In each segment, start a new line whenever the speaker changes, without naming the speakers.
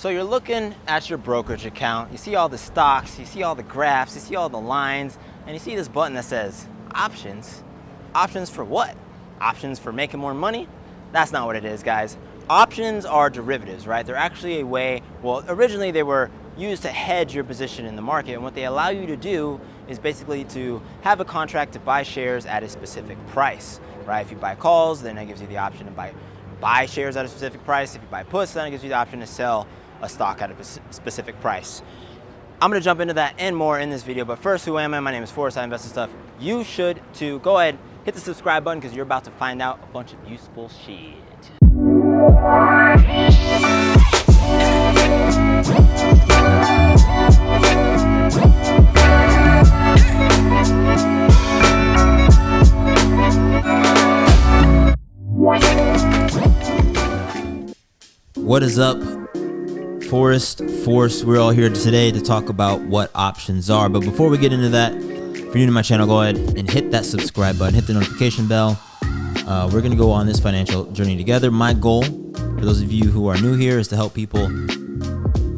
So you're looking at your brokerage account, you see all the stocks, you see all the graphs, you see all the lines, and you see this button that says options. Options for what? Options for making more money? That's not what it is, guys. Options are derivatives, right? They're actually a way, well, originally they were used to hedge your position in the market, and what they allow you to do is basically to have a contract to buy shares at a specific price, right? If you buy calls, then it gives you the option to buy shares at a specific price. If you buy puts, then it gives you the option to sell a stock at a specific price. I'm gonna jump into that and more in this video, but first, who am I? My name is Forrest, I invest in stuff. You should too. Go ahead, hit the subscribe button because you're about to find out a bunch of useful shit. What is up, Forrest Force? We're all here today to talk about what options are. But before we get into that, if you're new to my channel, go ahead and hit that subscribe button, hit the notification bell. We're going to go on this financial journey together. My goal, for those of you who are new here, is to help people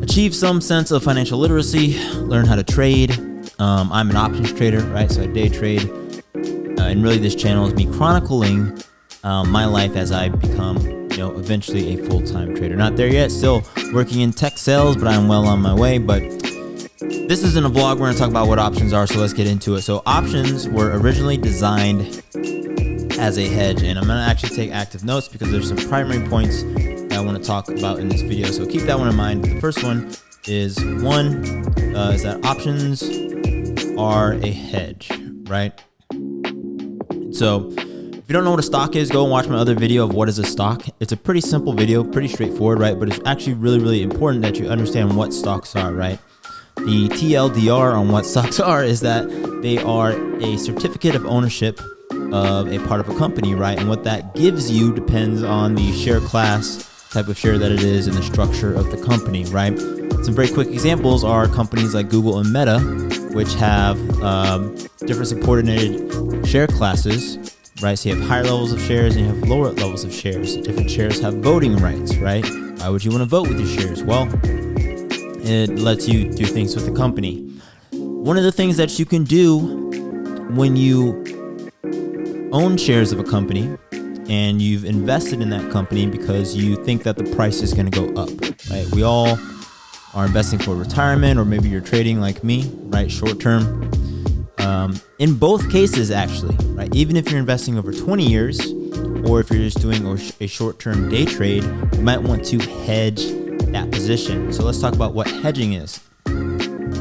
achieve some sense of financial literacy, learn how to trade. I'm an options trader, right? So I day trade. And really this channel is me chronicling my life as I become eventually a full-time trader. Not there yet, still working in tech sales, but I'm well on my way. But this isn't a vlog. We're gonna talk about what options are, so let's get into it. So options were originally designed as a hedge, and I'm gonna actually take active notes because there's some primary points that I wanna talk about in this video. So keep that one in mind. The first one is that options are a hedge, right? So if you don't know what a stock is, go and watch my other video of what is a stock. It's a pretty simple video, pretty straightforward, right? But it's actually really, really important that you understand what stocks are, right? The TLDR on what stocks are is that they are a certificate of ownership of a part of a company, right? And what that gives you depends on the share class, type of share that it is, and the structure of the company, right? Some very quick examples are companies like Google and Meta, which have different subordinated share classes, right? So you have higher levels of shares and you have lower levels of shares. Different shares have voting rights, right? Why would you want to vote with your shares? Well, it lets you do things with the company. One of the things that you can do when you own shares of a company and you've invested in that company because you think that the price is going to go up, right? We all are investing for retirement, or maybe you're trading like me, right? Short term. In both cases, actually, right? Even if you're investing over 20 years, or if you're just doing a short-term day trade, you might want to hedge that position. So let's talk about what hedging is.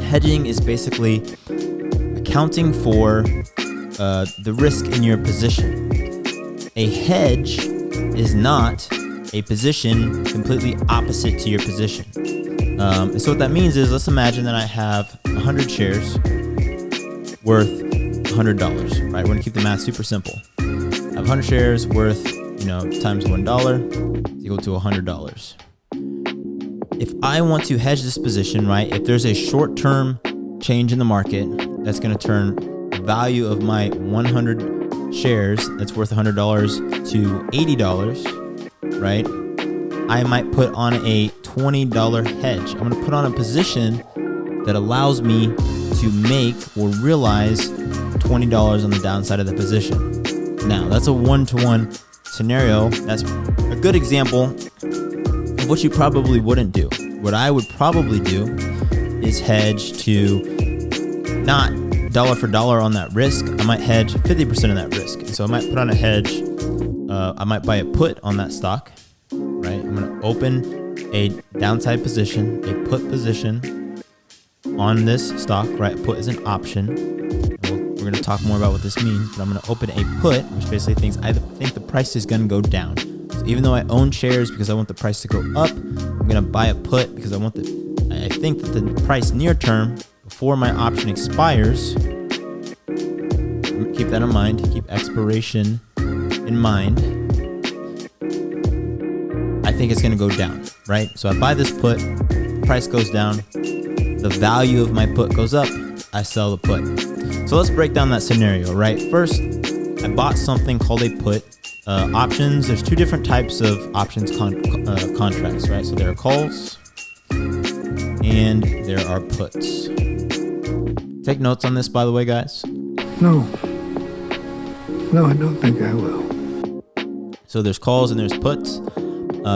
Hedging is basically accounting for the risk in your position. A hedge is not a position completely opposite to your position. And so what that means is, let's imagine that I have 100 shares worth $100, right? We're gonna keep the math super simple. I have 100 shares worth, times $1 is equal to $100. If I want to hedge this position, right, if there's a short-term change in the market that's gonna turn the value of my 100 shares that's worth $100 to $80, right, I might put on a $20 hedge. I'm gonna put on a position that allows me to make or realize $20 on the downside of the position. Now, that's a one-to-one scenario. That's a good example of what you probably wouldn't do. What I would probably do is hedge to not dollar for dollar on that risk. I might hedge 50% of that risk. So I might put on a hedge. I might buy a put on that stock, right? I'm going to open a downside position, a put position on this stock, right? Put is an option. We're going to talk more about what this means, but I'm going to open a put, which basically thinks I think the price is going to go down. So even though I own shares because I want the price to go up, I'm going to buy a put because I think that the price near term, before my option expires, keep that in mind, keep expiration in mind, I think it's going to go down, right? So I buy this put, price goes down, the value of my put goes up, I sell the put. So let's break down that scenario, right? First, I bought something called a put. Options, there's two different types of options contracts, right? So there are calls and there are puts. Take notes on this, by the way, guys.
No, I don't think I will.
So there's calls and there's puts.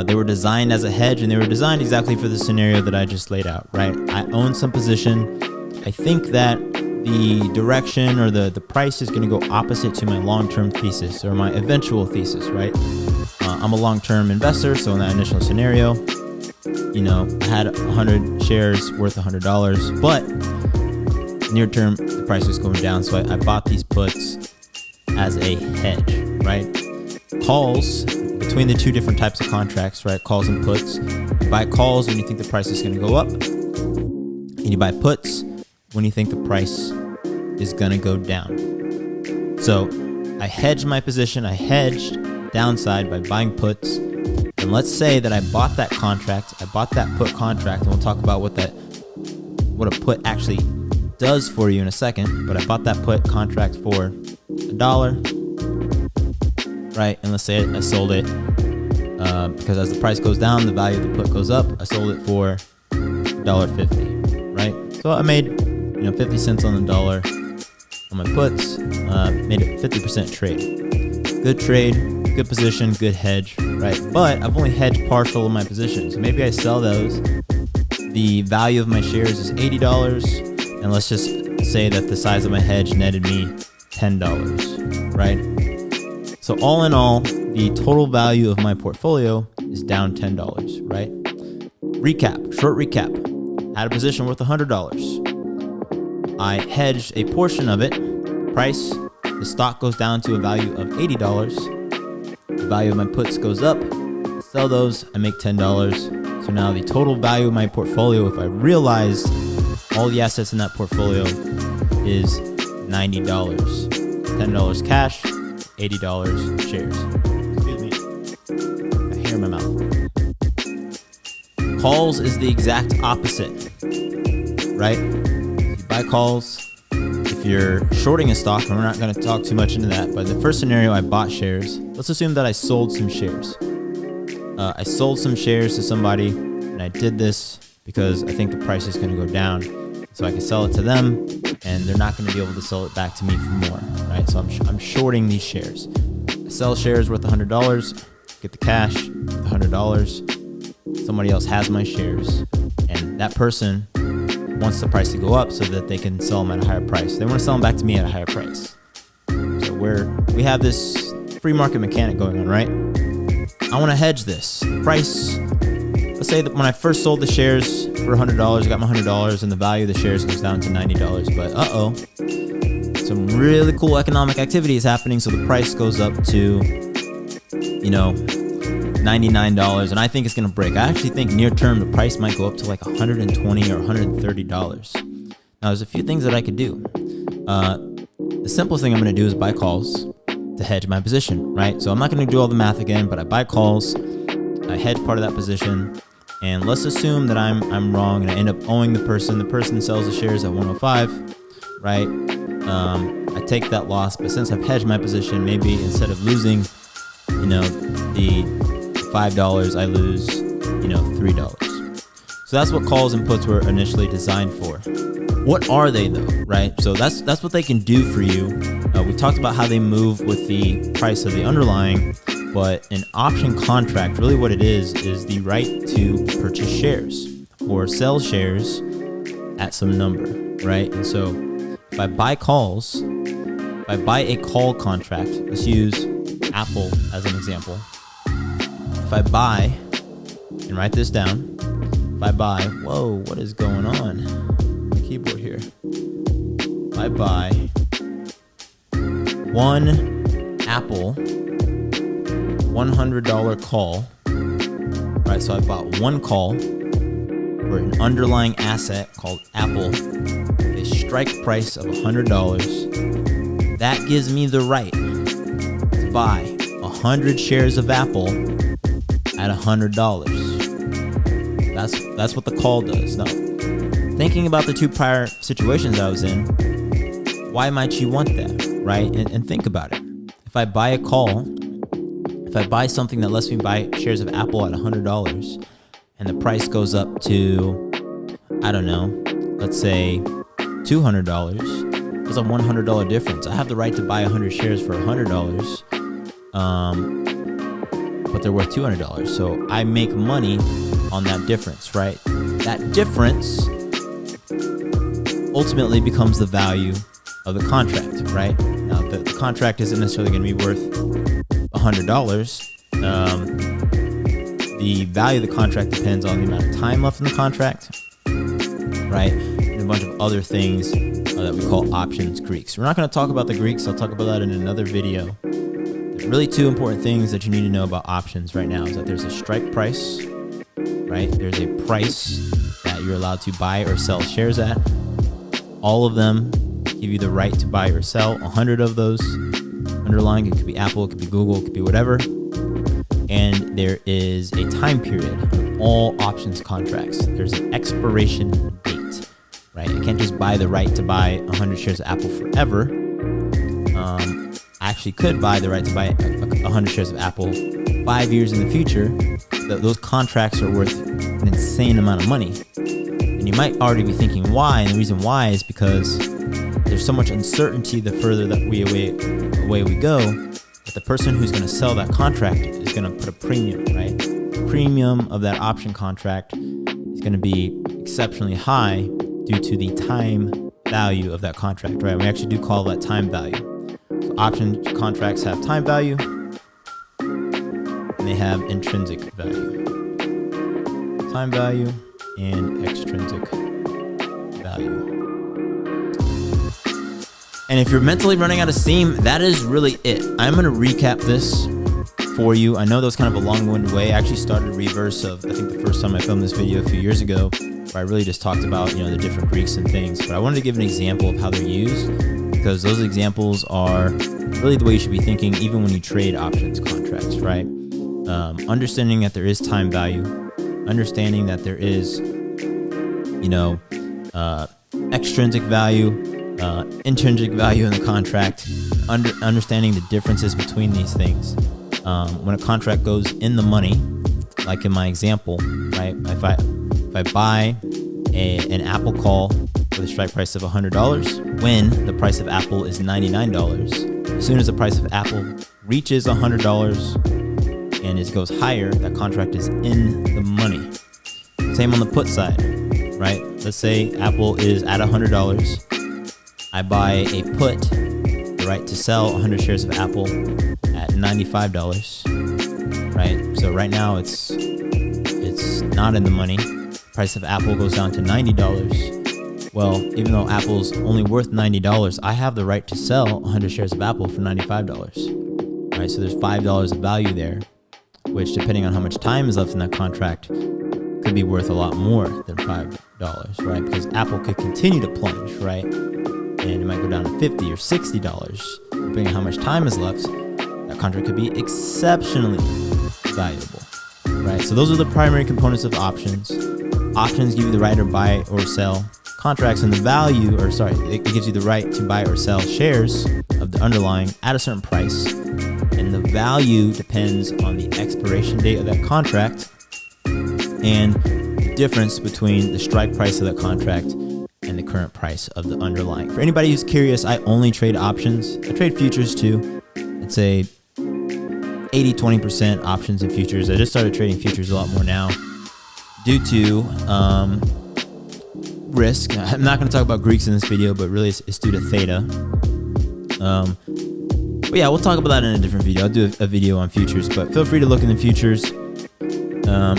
They were designed as a hedge, and they were designed exactly for the scenario that I just laid out, right? I own some position. I think that the direction or the price is going to go opposite to my long-term thesis or my eventual thesis, right? I'm a long-term investor, so in that initial scenario, I had 100 shares worth $100, but near term, the price was going down, so I bought these puts as a hedge, right? Calls, between the two different types of contracts, right? Calls and puts. You buy calls when you think the price is going to go up, and you buy puts when you think the price is going to go down. So I hedged my position. I hedged downside by buying puts. And let's say that I bought that contract. I bought that put contract, and we'll talk about what a put actually does for you in a second. But I bought that put contract for $1, right? And let's say I sold it because as the price goes down, the value of the put goes up. I sold it for $1.50, right? So I made 50 cents on the dollar on my puts, made it 50% trade. Good trade, good position, good hedge, right? But I've only hedged partial of my position. So maybe I sell those. The value of my shares is $80. And let's just say that the size of my hedge netted me $10, right? So all in all, the total value of my portfolio is down $10, right? Short recap. Had a position worth $100. I hedged a portion of it. The stock goes down to a value of $80. The value of my puts goes up. I sell those, I make $10. So now the total value of my portfolio, if I realize all the assets in that portfolio, is $90. $10 cash, $80 shares. Excuse me. I hair in my mouth. Calls is the exact opposite, right? You buy calls. If you're shorting a stock, and we're not going to talk too much into that, but in the first scenario, I bought shares. Let's assume that I sold some shares. I sold some shares to somebody, and I did this because I think the price is going to go down. So I can sell it to them, and they're not going to be able to sell it back to me for more, right? So I'm shorting these shares. I sell shares worth $100, get the cash, the $100. Somebody else has my shares, and that person wants the price to go up so that they can sell them at a higher price. They want to sell them back to me at a higher price. So we have this free market mechanic going on, right? I want to hedge this price. Let's say that when I first sold the shares for $100, I got my $100, and the value of the shares goes down to $90. But some really cool economic activity is happening, so the price goes up to, $99, and I think it's going to break. I actually think near term the price might go up to like $120 or $130. Now, there's a few things that I could do. The simplest thing I'm going to do is buy calls to hedge my position, right? So I'm not going to do all the math again, but I buy calls, I hedge part of that position, and let's assume that I'm wrong and I end up owing the person. The person sells the shares at 105, right? I take that loss, but since I've hedged my position, maybe instead of losing, the $5, I lose, $3. So that's what calls and puts were initially designed for. What are they though, right? So that's what they can do for you. We talked about how they move with the price of the underlying, but an option contract, really what it is the right to purchase shares or sell shares at some number, right? And so if I buy calls, if I buy a call contract, let's use Apple as an example. If I buy, and write this down, if I buy, whoa, what is going on? My keyboard here. If I buy one Apple $100 call, right? So I bought one call for an underlying asset called Apple, a strike price of $100. That gives me the right to buy 100 shares of Apple at $100. That's what the call does. Now, thinking about the two prior situations I was in, why might you want that, right? And think about it. If I buy a call, if I buy something that lets me buy shares of Apple at $100, and the price goes up to, I don't know, let's say $200, there's a $100 difference. I have the right to buy 100 shares for $100, but they're worth $200. So I make money on that difference, right? That difference ultimately becomes the value of the contract, right? Now, the contract isn't necessarily going to be worth $100. The value of the contract depends on the amount of time left in the contract, right? And a bunch of other things that we call options Greeks. We're not going to talk about the Greeks. I'll talk about that in another video. There's really two important things that you need to know about options right now is that there's a strike price, right? There's a price that you're allowed to buy or sell shares at. All of them give you the right to buy or sell 100 of those underlying. It could be Apple, it could be Google, it could be whatever. And there is a time period on all options contracts. There's an expiration date, right? I can't just buy the right to buy 100 shares of Apple forever. I actually could buy the right to buy 100 shares of Apple 5 years in the future. Those contracts are worth an insane amount of money. And you might already be thinking why, and the reason why is because there's so much uncertainty the further that away we go, that the person who's going to sell that contract is going to put a premium, right? The premium of that option contract is going to be exceptionally high due to the time value of that contract, right? We actually do call that time value. So option contracts have time value and they have intrinsic value. Time value and extrinsic value. And if you're mentally running out of steam, that is really it. I'm going to recap this for you. I know that was kind of a long-winded way. I actually started reverse of, I think the first time I filmed this video a few years ago, where I really just talked about, the different Greeks and things. But I wanted to give an example of how they're used, because those examples are really the way you should be thinking, even when you trade options contracts, right? Understanding that there is time value, understanding that there is, extrinsic value, intrinsic value in the contract, understanding the differences between these things. When a contract goes in the money, like in my example, right? If I buy an Apple call with a strike price of $100, when the price of Apple is $99, as soon as the price of Apple reaches $100 and it goes higher, that contract is in the money. Same on the put side, right? Let's say Apple is at $100. I buy a put, the right to sell 100 shares of Apple at $95, right? So right now it's not in the money. Price of Apple goes down to $90. Well, even though Apple's only worth $90, I have the right to sell 100 shares of Apple for $95, right? So there's $5 of value there, which depending on how much time is left in that contract could be worth a lot more than $5, right? Because Apple could continue to plunge, right? And it might go down to $50 or $60, depending on how much time is left. That contract could be exceptionally valuable, right? So those are the primary components of options. Options give you the right to buy or sell contracts, and it gives you the right to buy or sell shares of the underlying at a certain price. And the value depends on the expiration date of that contract and the difference between the strike price of that contract and the current price of the underlying. For anybody who's curious, I only trade options. I trade futures too. I'd say 80-20% options and futures. I just started trading futures a lot more now due to risk. I'm not going to talk about Greeks in this video, but really it's due to theta. But yeah, we'll talk about that in a different video. I'll do a video on futures, but feel free to look in the futures.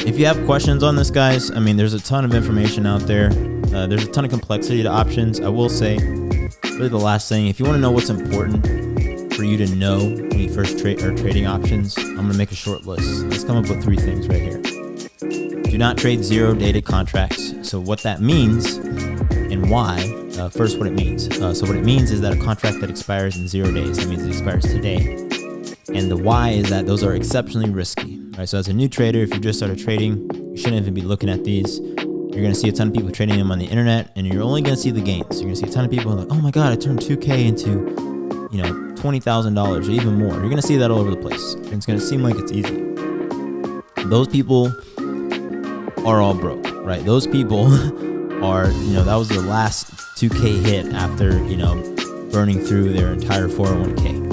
If you have questions on this, guys, there's a ton of information out there. There's a ton of complexity to options. I will say, really the last thing, if you want to know what's important for you to know when you first are trading options, I'm going to make a short list. Let's come up with 3 things right here. Do not trade zero-dated contracts. So what that means and why, first what it means. So what it means is that a contract that expires in 0 days, that means it expires today. And the why is that those are exceptionally risky. Right? So as a new trader, if you just started trading, you shouldn't even be looking at these. You're going to see a ton of people trading them on the internet, and you're only going to see the gains. You're going to see a ton of people like, oh my God, I turned 2K into, $20,000 or even more. You're going to see that all over the place. And it's going to seem like it's easy. Those people are all broke, right? Those people are, that was their last 2K hit after, burning through their entire 401k.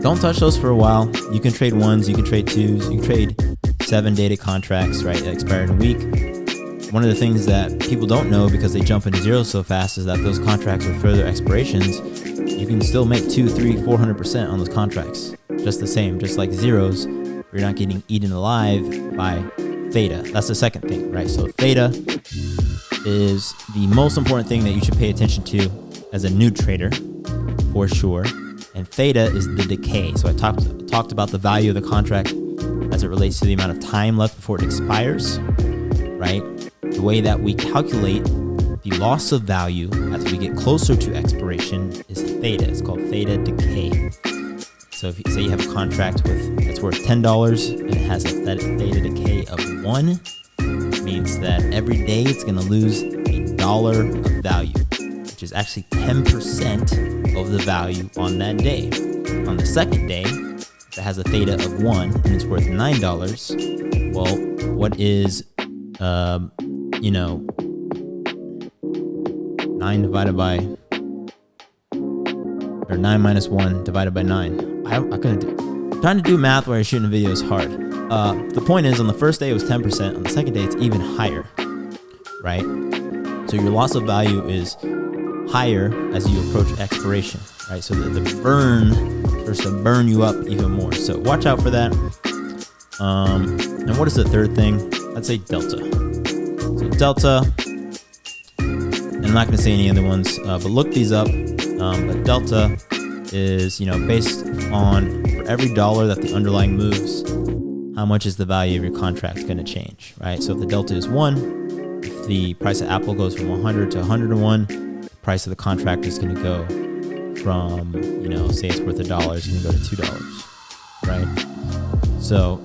Don't touch those for a while. You can trade ones, you can trade twos, you can trade 7 dated contracts, right, that expire in a week. One of the things that people don't know because they jump into zeros so fast is that those contracts with further expirations, you can still make 200, 300, 400% on those contracts. Just the same, just like zeros, you're not getting eaten alive by theta. That's the second thing, right? So theta is the most important thing that you should pay attention to as a new trader, for sure. And theta is the decay. So I talked about the value of the contract as it relates to the amount of time left before it expires, right? The way that we calculate the loss of value as we get closer to expiration is theta. It's called theta decay. So if you say you have a contract that's worth $10 and it has a theta decay of 1, it means that every day it's going to lose $1 of value, which is actually 10% of the value on that day. On the second day, if it has a theta of 1 and it's worth $9, well, what is 9 divided by, or 9 minus 1 divided by 9. Trying to do math while you're shooting a video is hard. The point is, on the first day it was 10%. On the second day it's even higher, right? So your loss of value is higher as you approach expiration, right? So the burn starts to burn you up even more. So watch out for that. And what is the third thing? I'd say delta. So delta, and I'm not going to say any other ones, but look these up. But delta is, based on for every dollar that the underlying moves, how much is the value of your contract going to change, right? So if the delta is 1, if the price of Apple goes from 100 to 101, the price of the contract is going to go from, say it's worth $1, it's going to go to $2, right? So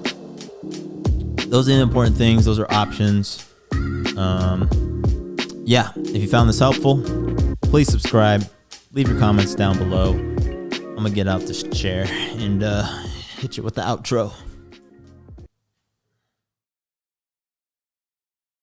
those are the important things. Those are options. Yeah, if you found this helpful, please subscribe. Leave your comments down below. I'm going to get out this chair and hit you with the outro.